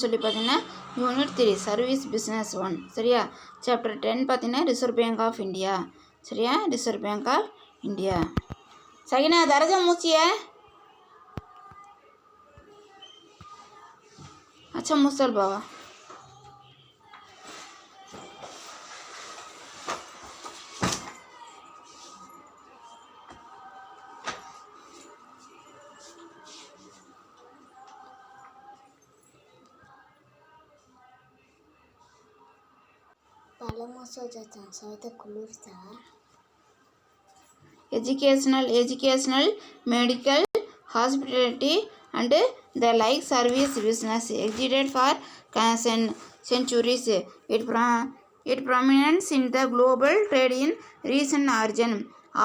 சொல்லி பார்த்தீங்கன்னா unit 3 service business 1 சரியா. சாப்டர் 10 பார்த்தீங்கன்னா ரிசர்வ் பேங்க் ஆஃப் இந்தியா சரியா. ரிசர்வ் பேங்க் ஆஃப் இந்தியா சகினா தரஜா மூச்சிய अच्छा मुसल बाबा educational, medical, hospitality and the like service business existed for centuries. It prominence in the global trade in recent origin.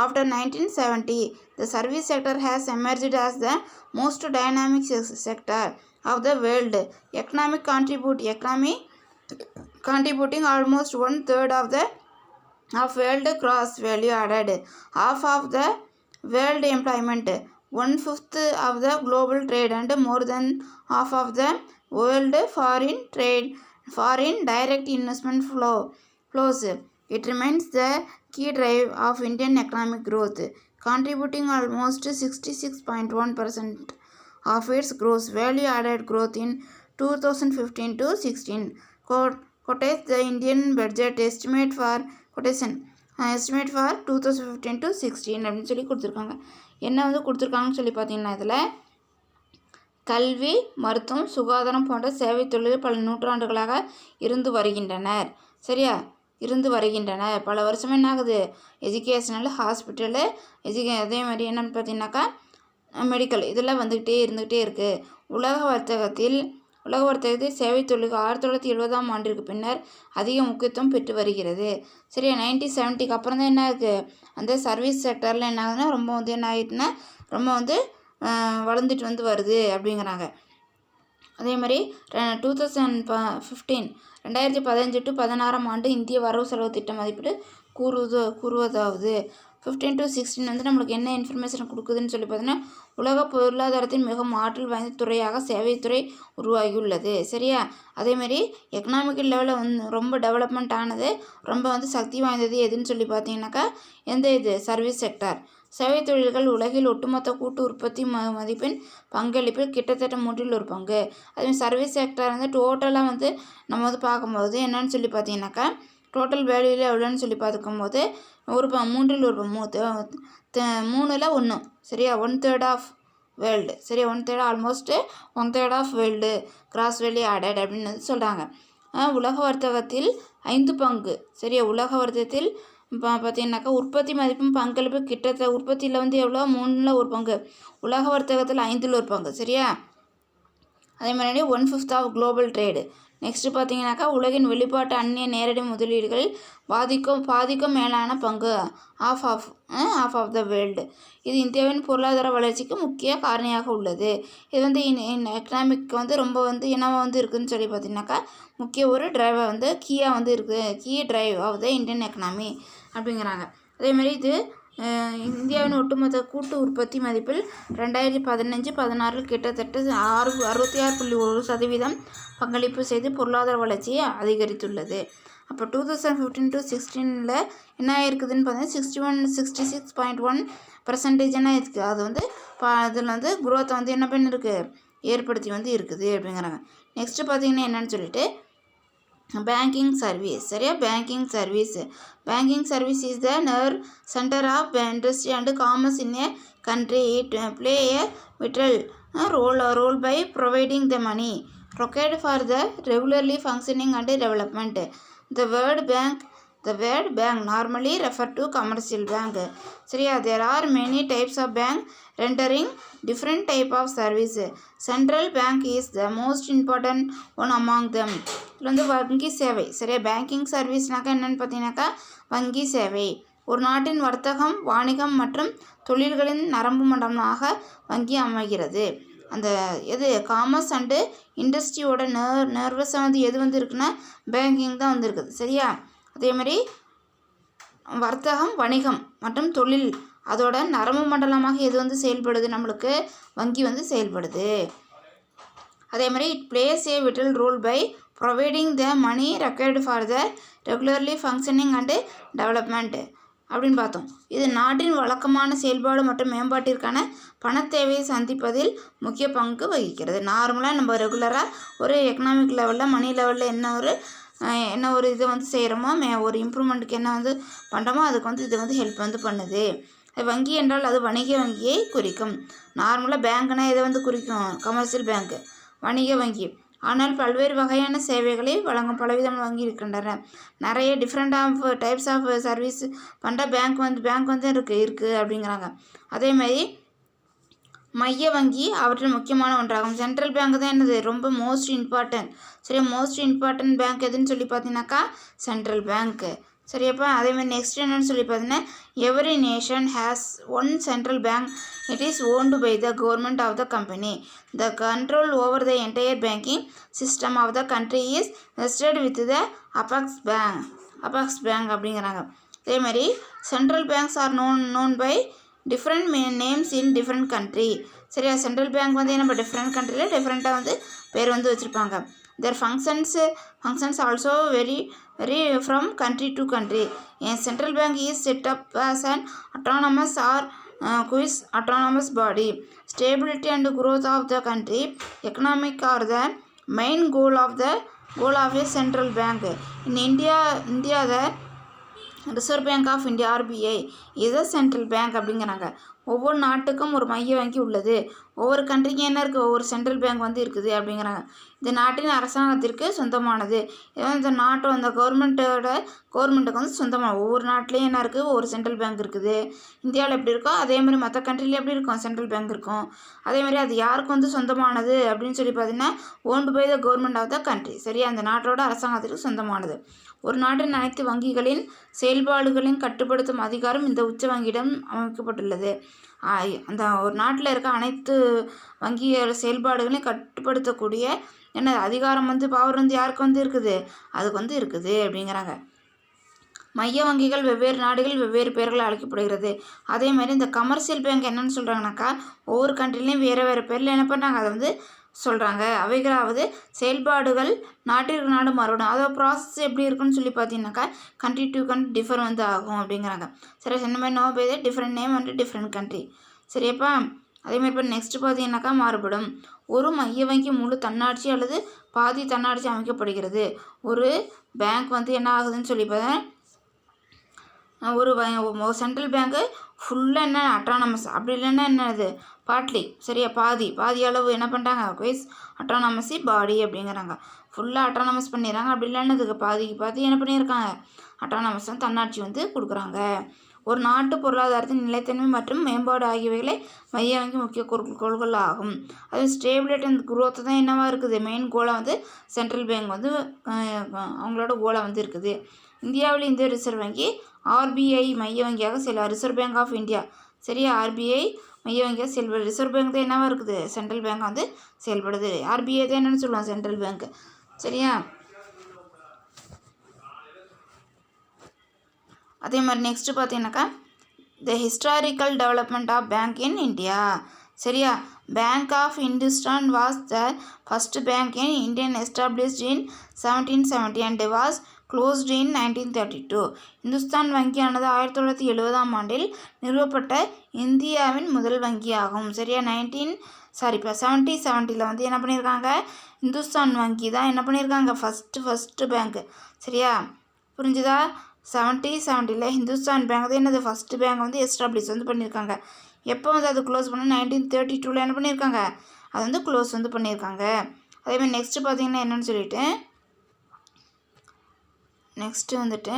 After 1970, the service sector has emerged as the most dynamic sector of the world economic contributing almost 1/3 of world gross value added, half of the world employment, 1/5 of the global trade and more than half of the world foreign direct investment flows. It remains the key drive of Indian economic growth, contributing almost 66.1% of its gross value added growth in 2015 to 16. Quotes the Indian budget estimate for 2015 to 16 அப்படின்னு சொல்லி கொடுத்துருக்காங்க. என்ன கொடுத்துருக்காங்கன்னு சொல்லி பார்த்தீங்கன்னா இதில் கல்வி, மருத்துவம், சுகாதாரம் போன்ற சேவை தொழில்கள் பல நூற்றாண்டுகளாக இருந்து வருகின்றனர் சரியா. பல வருஷமாக என்ன ஆகுது, எஜுகேஷனல், ஹாஸ்பிட்டலு, அதே மாதிரி என்னன்னு பார்த்தீங்கன்னாக்கா மெடிக்கல் இதெல்லாம் இருந்துக்கிட்டே இருக்குது. உலக வர்த்தகத்தில் சேவை தொழிலுக்கு 1970ஆம் ஆண்டிற்கு பின்னர் அதிக முக்கியத்துவம் பெற்று வருகிறது சரியா. 1970க்கு அப்புறம் தான் என்ன இருக்குது, அந்த சர்வீஸ் செக்டரில் என்ன ஆகுதுன்னா ரொம்ப என்ன ஆகிட்டுன்னா ரொம்ப வளர்ந்துட்டு வருது அப்படிங்கிறாங்க. அதே மாதிரி 2015 to 16ஆம் ஆண்டு இந்திய வரவு செலவு திட்ட மதிப்பீடு கூறுவதாவது 15 to 16 நம்மளுக்கு என்ன இன்ஃபர்மேஷன் கொடுக்குதுன்னு சொல்லி பார்த்தீங்கன்னா உலக பொருளாதாரத்தின் மிகவும் ஆற்றல் வாய்ந்த துறையாக சேவைத்துறை உருவாகியுள்ளது சரியா. அதேமாரி எக்கனாமிக்கல் லெவலில் ரொம்ப டெவலப்மெண்ட் ஆனது, ரொம்ப சக்தி வாய்ந்தது எதுன்னு சொல்லி பார்த்தீங்கன்னாக்கா இது சர்வீஸ் செக்டார். சேவை தொழில்கள் உலகில் ஒட்டுமொத்த கூட்டு உற்பத்தி மதிப்பின் பங்களிப்பில் கிட்டத்தட்ட 1/3 பங்கு. அதேமாதிரி சர்வீஸ் செக்டார் டோட்டலாக நம்ம பார்க்கும்போது என்னன்னு சொல்லி பார்த்தீங்கன்னாக்கா டோட்டல் வேல்யூவில் எவ்வளோன்னு சொல்லி பார்க்கும்போது 3/1 சரியா. 1/3 ஆஃப் வேர்ல்டு சரியா. 1/3 almost 1/3 of world gross value added அப்படின்னு சொல்கிறாங்க. உலக வர்த்தகத்தில் 5 பங்கு சரியா. உலக வர்த்தகத்தில் பார்த்தீங்கன்னாக்கா உற்பத்தி மதிப்பும் பங்களிப்பு கிட்டத்தட்ட உற்பத்தியில் எவ்வளோ 3/1 பங்கு, உலக வர்த்தகத்தில் 5/1 பங்கு சரியா. அதே மாதிரி 1/5 ஆஃப் குளோபல் ட்ரேடு. நெக்ஸ்ட்டு பார்த்தீங்கன்னாக்கா உலகின் வெளிப்பாட்டு அந்நிய நேரடி முதலீடுகளில் பாதிக்கும் மேலான பங்கு ஆஃப் ஆஃப் த வேர்ல்டு. இது இந்தியாவின் பொருளாதார வளர்ச்சிக்கு முக்கிய காரணியாக உள்ளது. இது எக்கனாமிக் ரொம்ப என்னவாக இருக்குதுன்னு சொல்லி பார்த்தீங்கன்னாக்கா முக்கிய ஒரு டிரைவாக கீயாக இருக்குது, key drive of the Indian economy அப்படிங்கிறாங்க. அதேமாதிரி இது இந்தியாவின் ஒட்டுமொத்த கூட்டு உற்பத்தி மதிப்பில் 2015-16 கிட்டத்தட்ட 66.1% பங்களிப்பு செய்து பொருளாதார வளர்ச்சியை அதிகரித்துள்ளது. அப்போ 2015 to 16 என்ன இருக்குதுன்னு பார்த்தீங்கன்னா 66.1% என்ன இருக்குது, அது அதில் குரோத்தை என்ன பண்ணியிருக்கு, ஏற்படுத்தி இருக்குது அப்படிங்கிறாங்க. நெக்ஸ்ட்டு பார்த்தீங்கன்னா என்னன்னு சொல்லிட்டு பேங்கிங் சர்வீஸ் சரியா. Banking service is the nerve center of industry and commerce in a country. It play a vital role by providing the money required for the regularly functioning and development. The word bank normally refer to commercial bank சரியா. There are many types of bank rendering different type of service. Central bank is the most important one among them. இதில் வங்கி சேவை சரியா. Banking சர்வீஸ்னாக்கா என்னென்னு பார்த்தீங்கன்னாக்கா வங்கி சேவை ஒரு நாட்டின் வர்த்தகம், வாணிகம் மற்றும் தொழில்களின் நரம்பு மண்டலமாக வங்கி அமைகிறது. அந்த காமர்ஸ் அண்டு இண்டஸ்ட்ரியோட நர்வஸாக எது இருக்குன்னா பேங்கிங் தான் இருக்குது சரியா. அதே மாதிரி வர்த்தகம், வணிகம் மற்றும் தொழில் அதோட நரம்பு மண்டலமாக எது செயல்படுது, நம்மளுக்கு வங்கி செயல்படுது. அதே மாதிரி it plays a vital role by providing the money required for the regularly functioning and development அப்படின்னு பார்த்தோம். இது நாட்டின் வழக்கமான செயல்பாடு மற்றும் மேம்பாட்டிற்கான பணத்தேவையை சந்திப்பதில் முக்கிய பங்கு வகிக்கிறது. நார்மலாக நம்ம ரெகுலராக ஒரு எக்கனாமிக் லெவலில் மணி லெவலில் என்ன ஒரு இது வந்து செய்கிறோமோ ஒரு இம்ப்ரூவ்மெண்ட்டுக்கு என்ன வந்து பண்ணுறோமோ அதுக்கு வந்து இது வந்து ஹெல்ப் வந்து பண்ணுது. வங்கி என்றால் அது வணிக வங்கியை குறிக்கும். நார்மலாக பேங்க்னால் இதை வந்து குறிக்கும், கமர்ஷியல் பேங்க்கு, வணிக வங்கி. ஆனால் பல்வேறு வகையான சேவைகளை வழங்கும் பலவிதமான வங்கி இருக்கின்றன. நிறைய different of types of service பண்ணுற பேங்க் வந்து இருக்குது அப்படிங்கிறாங்க. அதேமாதிரி மைய வங்கி அவற்றில் முக்கியமான ஒன்றாகும். சென்ட்ரல் பேங்க் தான் என்னது ரொம்ப மோஸ்ட் இம்பார்ட்டன்ட். சரி, மோஸ்ட் இம்பார்ட்டன்ட் பேங்க் எதுன்னு சொல்லி பார்த்தீங்கன்னாக்கா சென்ட்ரல் பேங்க்கு. சரியாப்பா. அதேமாதிரி நெக்ஸ்ட் என்னன்னு சொல்லி பார்த்தீங்கன்னா every nation has one central bank. It is owned by the government of the company. The control over the entire banking system of the country is vested with the apex bank அப்படிங்கிறாங்க. அதேமாதிரி central banks are known by different names in different country. சரியா, central bank வந்து நம்ம different கண்ட்ரியில் டிஃப்ரெண்ட்டாக வந்து பேர் வந்து வச்சுருப்பாங்க. Their functions also vary from country to country. A central bank is set up as an autonomous or quasi-autonomous body. Stability and growth of the country economic are the main goal of a central bank. In India, the Reserve Bank of India RBI இது central bank அப்படிங்கிறாங்க. ஒவ்வொரு நாட்டுக்கும் ஒரு மைய வங்கி உள்ளது. ஒவ்வொரு கண்ட்ரிக்கும் என்ன இருக்குது, ஒவ்வொரு சென்ட்ரல் பேங்க் வந்து இருக்குது அப்படிங்கிறாங்க. இது நாட்டின் அரசாங்கத்திற்கு சொந்தமானது. இது வந்து இந்த நாட்டு அந்த கவர்மெண்ட்டுக்கு வந்து சொந்தமாக ஒவ்வொரு நாட்டிலையும் என்ன இருக்குது, ஒவ்வொரு சென்ட்ரல் பேங்க் இருக்குது. இந்தியாவில் எப்படி இருக்கோ அதேமாதிரி மற்ற கண்ட்ரியில் எப்படி இருக்கும், சென்ட்ரல் பேங்க் இருக்கும். அதேமாதிரி அது யாருக்கு வந்து சொந்தமானது அப்படின்னு சொல்லி பார்த்தீங்கன்னா owned by the government of the country. சரியா, அந்த நாட்டோட அரசாங்கத்திற்கு சொந்தமானது. ஒரு நாட்டின் அனைத்து வங்கிகளின் செயல்பாடுகளையும் கட்டுப்படுத்தும் அதிகாரம் இந்த உச்ச வங்கியிடம் அமைக்கப்பட்டுள்ளது. அந்த ஒரு நாட்டில் இருக்க அனைத்து வங்கியோட செயல்பாடுகளையும் கட்டுப்படுத்தக்கூடிய அதிகாரம் வந்து பவர் வந்து யாருக்கு வந்து இருக்குது, அதுக்கு வந்து இருக்குது அப்படிங்கிறாங்க. மைய வங்கிகள் வெவ்வேறு நாடுகளில் வெவ்வேறு பெயர்கள் அழைக்கப்படுகிறது. அதே மாதிரி இந்த கமர்ஷியல் பேங்க் என்னன்னு சொல்கிறாங்கனாக்கா ஒவ்வொரு கண்ட்ரிலையும் வேறு பேரில் என்ன பண்ணுறாங்க, அதை வந்து சொல்கிறாங்க. அவைகளாவது செயல்பாடுகள் நாட்டிற்கு நாடு மாறுபடும். அதோட ப்ராசஸ் எப்படி இருக்குன்னு சொல்லி பார்த்தீங்கன்னாக்கா கண்ட்ரி டு கண்ட்ரி டிஃபர் வந்து ஆகும் அப்படிங்கிறாங்க. சரி, இந்த மாதிரி known by the different name வந்து டிஃப்ரெண்ட் கண்ட்ரி. சரியாப்பா. அதேமாதிரி இப்போ நெக்ஸ்ட் பார்த்தீங்கன்னாக்கா மாறுபடும். ஒரு மைய வங்கி முழு தன்னாட்சி அல்லது பாதி தன்னாட்சி அமைக்கப்படுகிறது. ஒரு பேங்க் வந்து என்ன ஆகுதுன்னு சொல்லி பார்த்தா ஒரு சென்ட்ரல் பேங்க்கு ஃபுல்லாக என்ன அட்டானமஸ், அப்படி இல்லைன்னா என்னது பார்ட்லி. சரியா, பாதி அளவு என்ன பண்ணுறாங்க, குவைஸ் அட்டானமஸி பாடி அப்படிங்கிறாங்க. ஃபுல்லாக அட்டானமஸ் பண்ணிடுறாங்க. அப்படி இல்லைன்னா இதுக்கு பாதி என்ன பண்ணியிருக்காங்க, அட்டானமஸ் வந்து தன்னாட்சி வந்து கொடுக்குறாங்க. ஒரு நாட்டு பொருளாதாரத்தின் நிலைத்தன்மை மற்றும் மேம்பாடு ஆகியவைகளை மைய வங்கி முக்கிய கோள்கள் ஆகும். அது ஸ்டேபிலிட்டி அண்ட் குரோத் தான் என்னவாக இருக்குது, மெயின் கோலாக வந்து சென்ட்ரல் பேங்க் வந்து அவங்களோட கோலாக வந்து இருக்குது. இந்தியாவில் இந்திய ரிசர்வ் வங்கி RBI மைய வங்கியாக ரிசர்வ் பேங்க் ஆஃப் இந்தியா. சரியா, RBI மைய வங்கியாக செயல்படுது. ரிசர்வ் பேங்க் தான் என்னவாக இருக்குது, சென்ட்ரல் பேங்க் வந்து செயல்படுது. RBI தான் என்னென்னு சொல்லுவாங்க, சென்ட்ரல் பேங்க். சரியா, அதே மாதிரி நெக்ஸ்ட்டு பார்த்தீங்கன்னாக்கா the historical development of bank in India. சரியா, Bank of Hindustan was the first bank in Indian established in 1770 and was closed in 1932. Hindustan வங்கியானது 1970ஆம் ஆண்டில் நிறுவப்பட்ட இந்தியாவின் முதல் வங்கியாகும். சரியா, 1770 வந்து என்ன பண்ணியிருக்காங்க, இந்துஸ்தான் வங்கி தான் என்ன பண்ணியிருக்காங்க, ஃபஸ்ட்டு பேங்க்கு. சரியா, புரிஞ்சுதா. 1770 ஹிந்துஸ்தான் பேங்க் தான் என்னது ஃபஸ்ட்டு பேங்க் வந்து எஸ்டாப்ளிஷ் வந்து பண்ணியிருக்காங்க. எப்போ வந்து அது க்ளோஸ் பண்ண 1932 என்ன பண்ணியிருக்காங்க, அது வந்து க்ளோஸ் வந்து பண்ணியிருக்காங்க. அதேமாதிரி நெக்ஸ்ட்டு பார்த்தீங்கன்னா என்னென்னு சொல்லிட்டு நெக்ஸ்ட்டு வந்துட்டு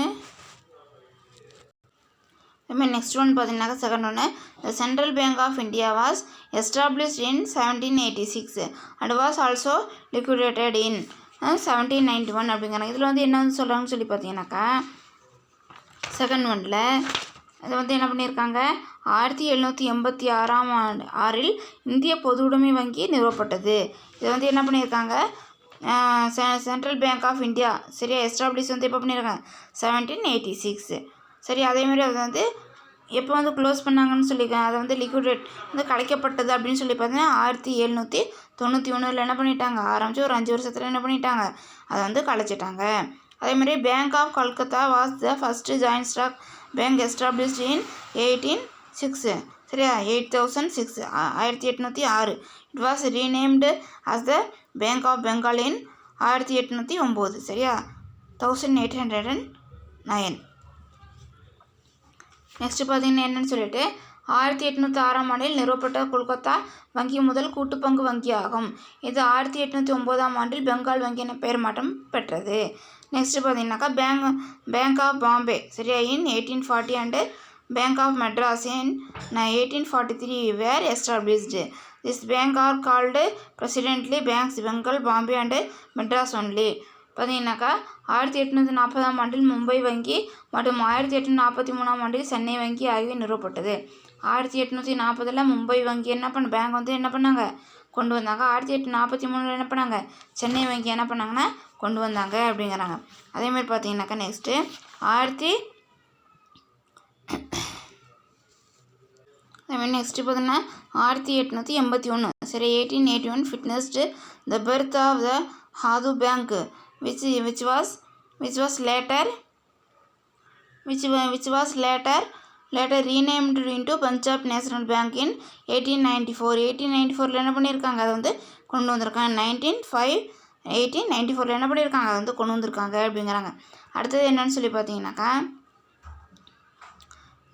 அதுமாதிரி நெக்ஸ்ட் ஒன் பார்த்தீங்கன்னாக்கா செகண்ட் ஒன்று the Central Bank of India was established in 1786 and was also liquidated in 1791 அப்படிங்கிறாங்க. இதில் வந்து என்ன வந்து சொல்கிறாங்கன்னு சொல்லி பார்த்தீங்கன்னாக்கா செகண்ட் ஒன்றில் அது வந்து என்ன பண்ணியிருக்காங்க, 1786 இந்திய பொது உடைமை வங்கி நிறுவப்பட்டது. இதை வந்து என்ன பண்ணியிருக்காங்க, சென்ட்ரல் பேங்க் ஆஃப் இந்தியா. சரியா, எஸ்டாப்ளிஷ் வந்து எப்போ பண்ணியிருக்காங்க, 1786. சரி, அதேமாதிரி அது வந்து எப்போ வந்து க்ளோஸ் பண்ணாங்கன்னு சொல்லி அதை வந்து லிக்விடேட் வந்து கலைக்கப்பட்டது அப்படின்னு சொல்லி பார்த்தீங்கன்னா 1791 என்ன பண்ணிட்டாங்க, ஆரம்பித்து ஒரு 5 வருஷத்தில் என்ன பண்ணிட்டாங்க, அதை வந்து கலைச்சிட்டாங்க. அதேமாதிரி Bank of Calcutta was the first joint stock bank established in 1806. சரியா, 8006 1806. It was renamed as the Bank of Bengal in 1809. சரியா, 1809. நெக்ஸ்ட் பார்த்தீங்கன்னா என்னன்னு சொல்லிட்டு 1806 நிறுவப்பட்ட கொல்கத்தா வங்கி முதல் கூட்டுப்பங்கு வங்கி ஆகும். இது 1809 பெங்கால் வங்கி என பெயர் மாற்றம் பெற்றது. நெக்ஸ்ட் பார்த்தீங்கன்னாக்கா பேங்க் ஆஃப் பாம்பே சரியா in 1840 and Bank of Madras in 1843 were established. This bank are called presidency banks Bengal Bombay and Madras only. பார்த்தீங்கன்னாக்கா 1840 மும்பை வங்கி மற்றும் 1843 சென்னை வங்கி ஆகியவை நிறுவப்பட்டது. 1840 மும்பை வங்கி பேங்க் வந்து என்ன பண்ணாங்க, கொண்டு வந்தாங்க. 1843 என்ன பண்ணாங்க, சென்னை வங்கி என்ன பண்ணாங்கன்னா கொண்டு வந்தாங்க அப்படிங்கிறாங்க. அதேமாதிரி பார்த்தீங்கன்னாக்கா நெக்ஸ்ட்டு 1881 சரி 1881 witnessed the birth of the Oudh Bank which was later renamed into Punjab National Bank in 1894. 1894 என்ன பண்ணியிருக்காங்க, அதை வந்து கொண்டு வந்திருக்காங்க. 1894 என்ன பண்ணியிருக்காங்க, அதை வந்து கொண்டு வந்திருக்காங்க அப்படிங்கிறாங்க. அடுத்தது என்னன்னு சொல்லி பார்த்தீங்கன்னாக்கா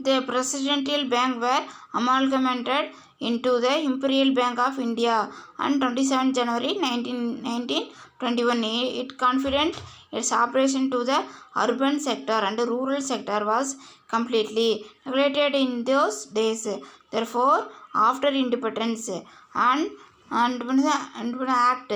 the presidential bank were amalgamated into the Imperial Bank of India on 27 January 1921. It confided its operation to the urban sector and the rural sector was completely regulated in those days. Therefore, after independence, an act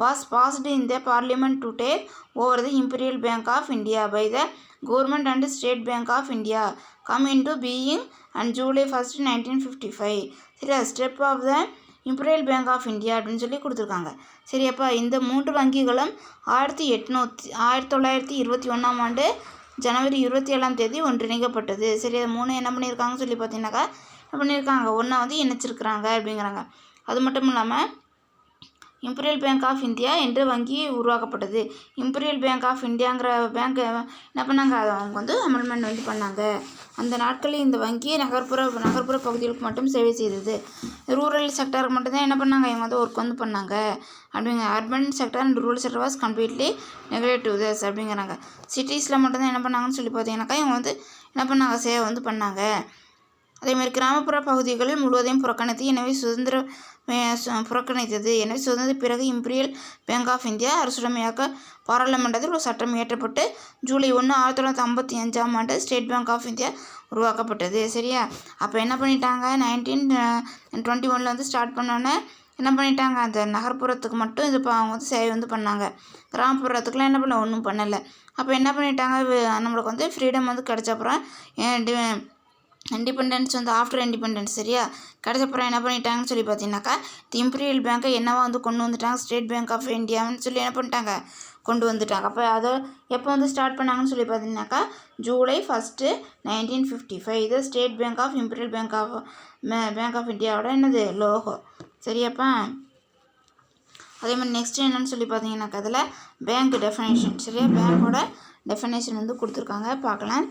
was passed in the parliament to take over the Imperial Bank of India by the government and State Bank of India come into being on July 1st 1955. சரி, step of the Imperial Bank of India அப்படின்னு சொல்லி கொடுத்துருக்காங்க. சரியாப்பா, இந்த 3 வங்கிகளும் 1921 ஜனவரி 27 ஒன்றிணைக்கப்பட்டது. சரி, அது 3 என்ன பண்ணியிருக்காங்கன்னு சொல்லி பார்த்தீங்கன்னாக்கா என்ன பண்ணியிருக்காங்க, ஒன்றா வந்து இணைச்சிருக்கிறாங்க அப்படிங்கிறாங்க. அது மட்டும் இல்லாமல் இம்பீரியல் பேங்க் ஆஃப் இந்தியா என்ற வங்கி உருவாக்கப்பட்டது. இம்பீரியல் பேங்க் ஆஃப் இந்தியாங்கிற பேங்க் என்ன பண்ணாங்க, அதை அவங்க வந்து அமெண்ட்மெண்ட் வந்து பண்ணாங்க. அந்த நாட்களில் இந்த வங்கி நகர்ப்புற பகுதிகளுக்கு மட்டும் சேவை செய்தது. ரூரல் செக்டருக்கு மட்டும்தான் என்ன பண்ணாங்க, இவங்க வந்து ஒர்க் வந்து பண்ணாங்க அப்படிங்க. Urban sector and rural sector was completely negative this அப்படிங்கிறாங்க. சிட்டிஸில் மட்டும்தான் என்ன பண்ணாங்கன்னு சொல்லி பார்த்தீங்கன்னாக்கா இவங்க வந்து என்ன பண்ணாங்க, சேவை வந்து பண்ணாங்க. அதேமாதிரி கிராமப்புற பகுதிகளில் முழுவதையும் புறக்கணித்தது. எனவே சுதந்திர பிறகு இம்பீரியல் பேங்க் ஆஃப் இந்தியா அரசுடைமையாக்க பாராளுமன்றத்தில் ஒரு சட்டம் இயற்றப்பட்டு ஜூலை 1 1955 ஸ்டேட் பேங்க் ஆஃப் இந்தியா உருவாக்கப்பட்டது. சரியா, அப்போ என்ன பண்ணிட்டாங்க, 1921 வந்து ஸ்டார்ட் பண்ணோன்னே என்ன பண்ணிட்டாங்க, அந்த நகர்ப்புறத்துக்கு மட்டும் இது அவங்க வந்து சேவை வந்து பண்ணாங்க. கிராமப்புறத்துக்குலாம் என்ன பண்ண ஒன்றும் பண்ணலை. அப்போ என்ன பண்ணிட்டாங்க, நம்மளுக்கு வந்து ஃப்ரீடம் வந்து கிடச்சப்புறம் இண்டிபெண்டன்ஸ் வந்து ஆஃப்டர் இண்டிபெண்டன்ஸ் சரியா கிடச்சப்புறம் என்ன பண்ணிட்டாங்கன்னு சொல்லி பார்த்தீங்கன்னாக்கா இம்பீரியல் பேங்க்கை என்னவா வந்து கொண்டு வந்துட்டாங்க, ஸ்டேட் பேங்க் ஆஃப் இந்தியான்னு சொல்லி என்ன பண்ணிட்டாங்க கொண்டு வந்துட்டாங்க. அப்போ அதை எப்போ வந்து ஸ்டார்ட் பண்ணாங்கன்னு சொல்லி பார்த்தீங்கன்னாக்கா ஜூலை 1 1955. இது State Bank of Imperial Bank of இந்தியாவோட என்னது லோகோ. சரியாப்பா, அதே மாதிரி நெக்ஸ்ட்டு என்னன்னு சொல்லி பார்த்தீங்கன்னாக்கா அதில் பேங்க் டெஃபினேஷன் சரியா, பேங்க்கோட டெஃபினேஷன் வந்து கொடுத்துருக்காங்க, பார்க்கலாம்.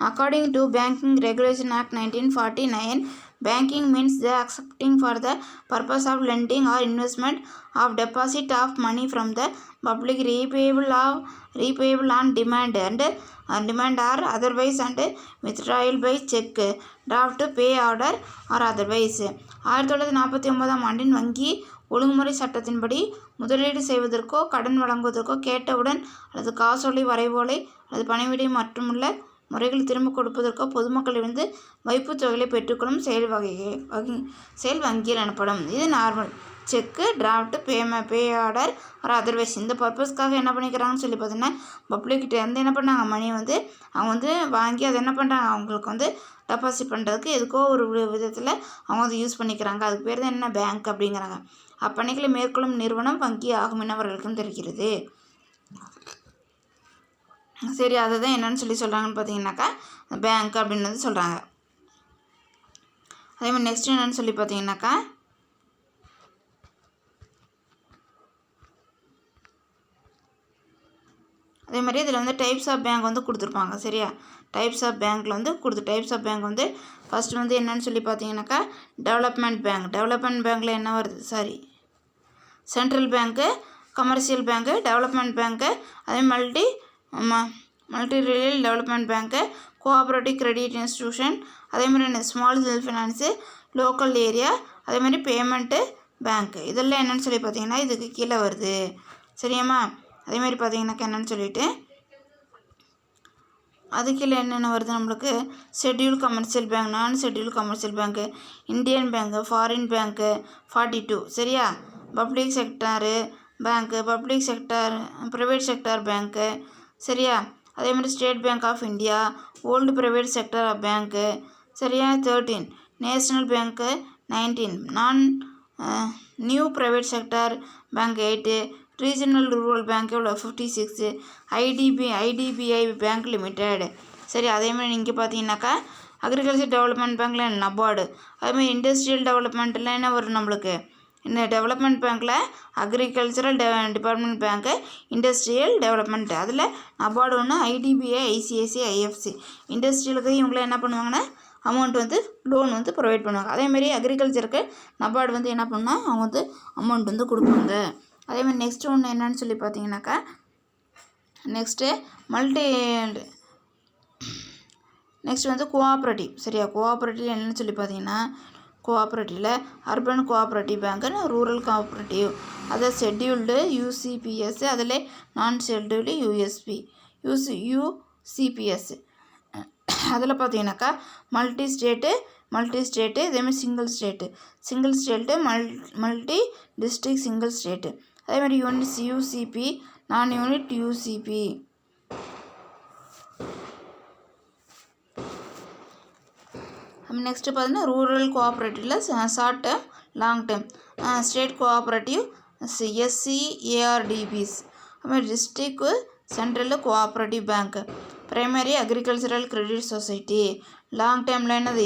According to banking regulation act 1949, banking means the accepting for the purpose of lending or investment of deposit of money from the public repayable on demand or otherwise and withdrawal by check, draft, pay order or otherwise. 1949 வங்கி ஒழுங்குமுறை சட்டத்தின்படி முதலீடு செய்வதற்கோ கடன் வழங்குவதற்கோ கேட்டவுடன் அல்லது காசோலை வரைவோலை அல்லது பணிவிடை மற்றுமுள்ள முறைகள் திரும்ப கொடுப்பதற்கோ பொதுமக்களிலிருந்து வைப்புத் தொகைகளை பெற்றுக்கொள்ளும் செயல் வங்கியில் எனப்படும். இது நார்மல் செக்கு, டிராஃப்ட், பே ஆர்டர் ஒரு அதர்வைஸ். இந்த பர்பஸ்க்காக என்ன பண்ணிக்கிறாங்கன்னு சொல்லி பார்த்தீங்கன்னா பப்ளிக்கிட்ட இருந்து என்ன பண்ணாங்க, மணி வந்து அவங்க வந்து வாங்கி அதை என்ன பண்ணுறாங்க, அவங்களுக்கு வந்து டெபாசிட் பண்ணுறதுக்கு எதுக்கோ ஒரு விதத்தில் அவங்க வந்து யூஸ் பண்ணிக்கிறாங்க. அதுக்கு பேர் தான் என்ன பேங்க் அப்படிங்கிறாங்க. அப்பணிகளை மேற்கொள்ளும் நிறுவனம் வங்கி ஆகும் என அவர்களுக்கும் தெரிகிறது. சரி, அதை தான் என்னன்னு சொல்லி சொல்கிறாங்கன்னு பார்த்தீங்கன்னாக்கா பேங்க் அப்படின்னு வந்து சொல்கிறாங்க. அதே மாதிரி நெக்ஸ்ட் என்னென்னு சொல்லி பார்த்தீங்கன்னாக்கா அதே மாதிரி இதில் வந்து டைப்ஸ் ஆஃப் பேங்க் வந்து கொடுத்துருப்பாங்க. சரியா, டைப்ஸ் ஆஃப் பேங்க்கில் வந்து டைப்ஸ் ஆஃப் பேங்க் வந்து ஃபஸ்ட்டு வந்து என்னன்னு சொல்லி பார்த்தீங்கன்னாக்கா டெவலப்மெண்ட் பேங்க். டெவலப்மெண்ட் பேங்க்கில் என்ன வருது, சென்ட்ரல் பேங்க்கு, கமர்ஷியல் பேங்க்கு, டெவலப்மெண்ட் பேங்க்கு, அதே மல்டி ரீஜனல் டெவலப்மெண்ட் பேங்க்கு, கோஆப்ரேட்டிவ் கிரெடிட் இன்ஸ்டியூஷன், அதே மாதிரி small self finance, local area, அதே மாதிரி பேமெண்ட்டு பேங்க்கு. இதெல்லாம் என்னென்னு சொல்லி பார்த்தீங்கன்னா இதுக்கு கீழே வருது. சரியாம்மா, அதே மாதிரி பார்த்தீங்கன்னாக்கா என்னென்னு சொல்லிட்டு அது கீழே என்னென்ன வருது நம்மளுக்கு, schedule commercial bank, non schedule commercial bank, Indian Bank, foreign bank 42. சரியா, public sector bank, public sector, private sector bank. சரியா, அதே மாதிரி State Bank of India, old private sector of bank. சரியா, 13 national bank, 19 non new private sector bank, 8 regional rural bank எவ்வளோ 56, IDBI bank limited. சரி, அதேமாதிரி இங்கே பார்த்தீங்கன்னாக்கா அக்ரிகல்ச்சர் டெவலப்மெண்ட் பேங்க்கில் நபார்டு, அதேமாதிரி இண்டஸ்ட்ரியல் டெவலப்மெண்ட்டில் என்ன வரும் நம்மளுக்கு, இந்த டெவலப்மெண்ட் பேங்க்கில் அக்ரிகல்ச்சரல் டிபார்ட்மெண்ட் பேங்க்கு, இண்டஸ்ட்ரியல் டெவலப்மெண்ட், அதில் நபார்டு ஒன்று, ஐடிபிஐ, ஐசிஐசிஐ, ஐஎஃப்சி. இண்டஸ்ட்ரியலுக்கு இவங்கள என்ன பண்ணுவாங்கன்னா அமௌண்ட் வந்து லோன் வந்து ப்ரொவைட் பண்ணுவாங்க. அதேமாதிரி அக்ரிகல்ச்சருக்கு நபார்டு வந்து என்ன பண்ணால் அவங்க வந்து அமௌண்ட் வந்து கொடுப்பாங்க. அதேமாதிரி நெக்ஸ்ட் ஒன்று என்னன்னு சொல்லி பார்த்தீங்கன்னாக்கா நெக்ஸ்ட்டு நெக்ஸ்ட் வந்து கோஆப்ரேட்டிவ். சரியா, கோஆப்ரேட்டிவ் என்னென்னு சொல்லி பார்த்தீங்கன்னா கோஆப்ரேட்டிவில் urban cooperative bank, rural cooperative, அதை ஷெட்யூல்டு யூசிபிஎஸ், அதில் நான் ஷெட்யூல்டு யூசிபிஎஸ். அதில் பார்த்தீங்கன்னாக்கா மல்டி ஸ்டேட்டு, இதேமாதிரி single state, multi district, single state. அதேமாதிரி units UCB, non unit UCB. Next பார்த்தீங்கன்னா ரூரல் கோஆப்ரேட்டிவில் short term, long term, state cooperative, SCARDBs. அதுமாதிரி district central cooperative bank, primary agricultural credit society, long டேர்மில் என்னது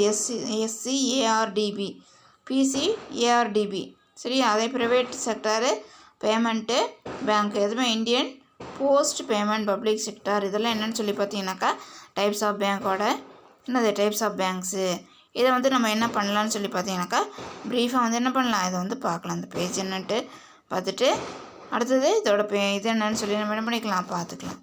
SCARDB, PCARDB. சரி, அதே private sector payment bank, எதுவுமே Indian post payment public sector. இதெல்லாம் என்னென்னு சொல்லி பார்த்தீங்கன்னாக்கா டைப்ஸ் ஆஃப் பேங்க்கோட என்னது டைப்ஸ் ஆஃப் பேங்க்ஸு. இதை வந்து நம்ம என்ன பண்ணலான்னு சொல்லி பார்த்தீங்கன்னாக்கா ப்ரீஃபாக வந்து என்ன பண்ணலாம், இதை வந்து பார்க்கலாம். இந்த பேஜ் என்னன்ட்டு பார்த்துட்டு அடுத்தது இதோட இது என்னன்னு சொல்லி நம்ம என்ன பண்ணிக்கலாம் பார்த்துக்கலாம்.